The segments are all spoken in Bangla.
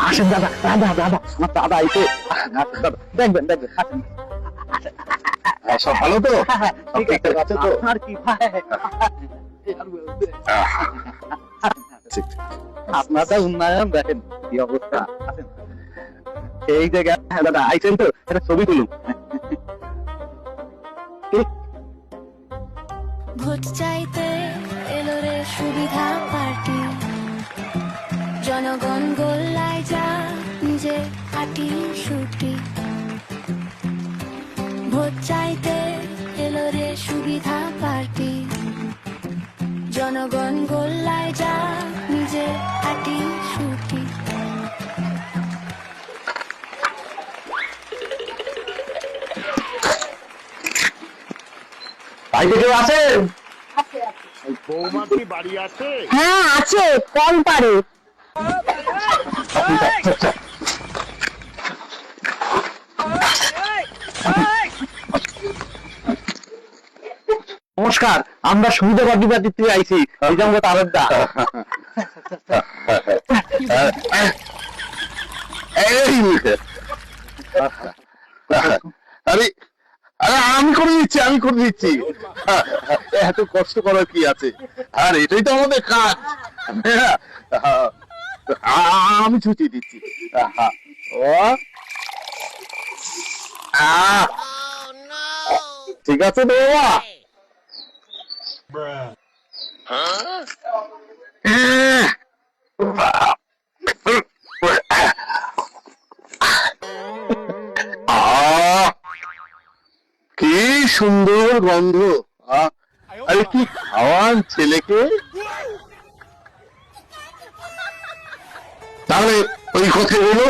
আসেন দাদা, দাদা দাদা আমার দাদা আইছে। দাদা দেখবেন দেখবেন, আসেন। সব ভালো তো? ঠিক আছে তো? আর কি ভাই, আপনাদের উন্নয়ন দেখেন কি অবস্থা। আসেন এই জায়গায় দাদা আইছেন তো, একটা ছবি তুলুন। ভোট চাইতে এলো রে সুবিধা পার্টি, জনগণ গোল্লায় যা নিজে হাঁটি ছুটি। ভোট চাইতে এলো রে সুবিধা পার্টি, জনগণ গোল্লায় যা নিজে হাঁটি ছুটি। বাইরে কেউ আছেন? বৌমা কি বাড়ি আছে? হ্যাঁ আছে, কল পারে। নমস্কার, আমরা সুবিধাবাদী পার্টি আইছি, নিজামত আরদ্দা। আরে আরে আমি করে দিচ্ছি, আমি করে দিচ্ছি। এত কষ্ট করার কি আছে? আর এটাই তো আমাদের কাজ। আমি ছুটি দিচ্ছি। ও ঠিক আছে তো বাবা। কি সুন্দর গন্ধ। আরে কি খাওয়ান ছেলেকে। তাহলে ওই কথা হলো,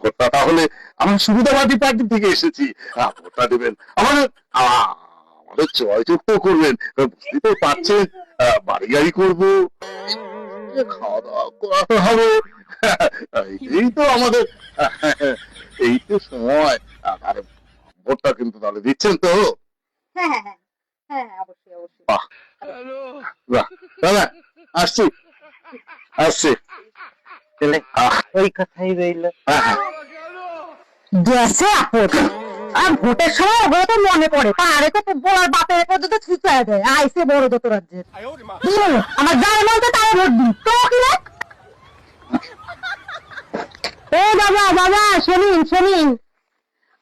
ভোটটা তাহলে আমার সুবিধাবাদী পার্টি থেকে এসেছি। ভোটটা দেবেন, আমাদের আমাদের জয়যুক্ত করবেন। বুঝতে তো পারছেন, বাড়ি গাড়ি করবো, খাওয়া দাওয়া করাতে হবে। এই তো আমাদের, এই তো সময়। আরে ভোটটা কিন্তু তাহলে দিচ্ছেন তো? হ্যাঁ হ্যাঁ হ্যাঁ হ্যাঁ অবশ্যই অবশ্যই। বাহ বাহ, দাদা আসছি আসছি। ওই কথাই রইল। গেছে আপদ। আর ভোটের সময় ওগুলো তো মনে পড়ে, পাহাড়ে তো বলার বাপের পর্যন্ত ছুঁচা দেয়। আইসে বড় যত রাজ্যের আমার যার মন তো তারা ভোট দিই তো কিনা। ও বাবা বাবা শুনিন শুনিন,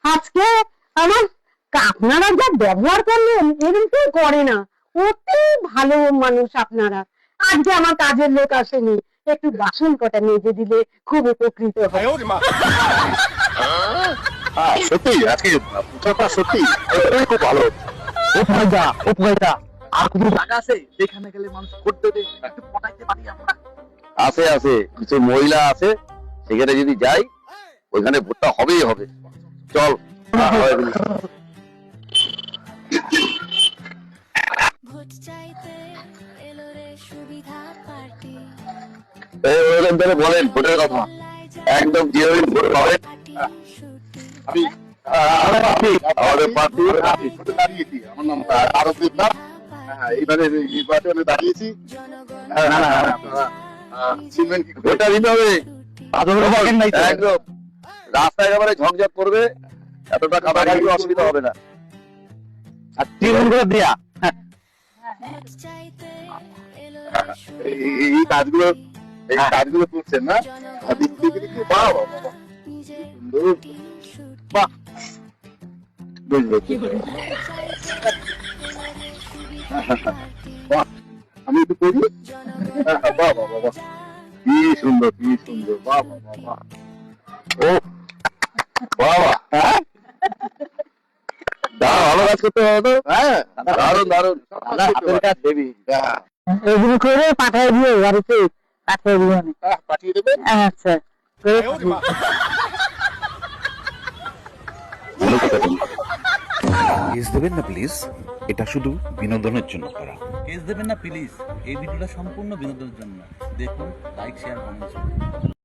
আজকে আমার আপনারা যা ব্যবহার করলেন এরকম কেউ করে না। অতি ভালো মানুষ আপনারা। আজকে আমার কাজের লোক আসেনি, একটু বাসন কটা মেজে দিলে খুব উপকৃত হয়। সত্যি আজকে পুজোটা সত্যি খুব ভালো। ও ভাইদা আর কোনো জায়গা আছে যেখানে গেলে মানুষ ভোট দেবে, একটু পটাইতে পারি আমরা? আছে আছে, কিছু মহিলা আছে, সেখানে যদি যাই ওইখানে ভোটটা হবেই হবে। চল। ভোট চাইতে এলো রে সুবিধা পার্টি, বলেন ভোটের কথা। একদম যেভাবে ভোট হবে আমি আমাদের প্রার্থী দাঁড়িয়েছি। আমার নাম আরবদীপ নাথ। এইবারে নির্বাচনে দাঁড়িয়েছি। চিনবেন কি? ভোটটা দিতে হবে একদম। রাস্তা একেবারে ঝকঝক করবে, এতটা কাটাকাটি অসুবিধা হবে না। আর টিউন করে দেয়া ভোট চাইতে এলো এই কাজগুলো, এই কাজগুলো করছেন না? বাহ বাহ বাহ, নিজে সুন্দর। বাহ, বাহ, আমি একটু করি। বাহ বাহ বাহ, কি সুন্দর কি সুন্দর। বাহ বাহ বাহ বাহ, ও বাহ বাহ। হ্যাঁ, ভালো কাজ করতে হবে তো। হ্যাঁ, দারুন দারুন। হাতের কাজ দেবী। এগুলো করে পাঠাই দিয়ে বাড়িতে পাঠিয়ে দিবেন। পাঠিয়ে দেবেন। আচ্ছা কেস দেবেন না প্লিজ, এটা শুধু বিনোদনের জন্য করা। কেস দেবেন না প্লিজ, এই ভিডিওটা সম্পূর্ণ বিনোদনের জন্য। দেখুন, লাইক শেয়ার কমেন্ট।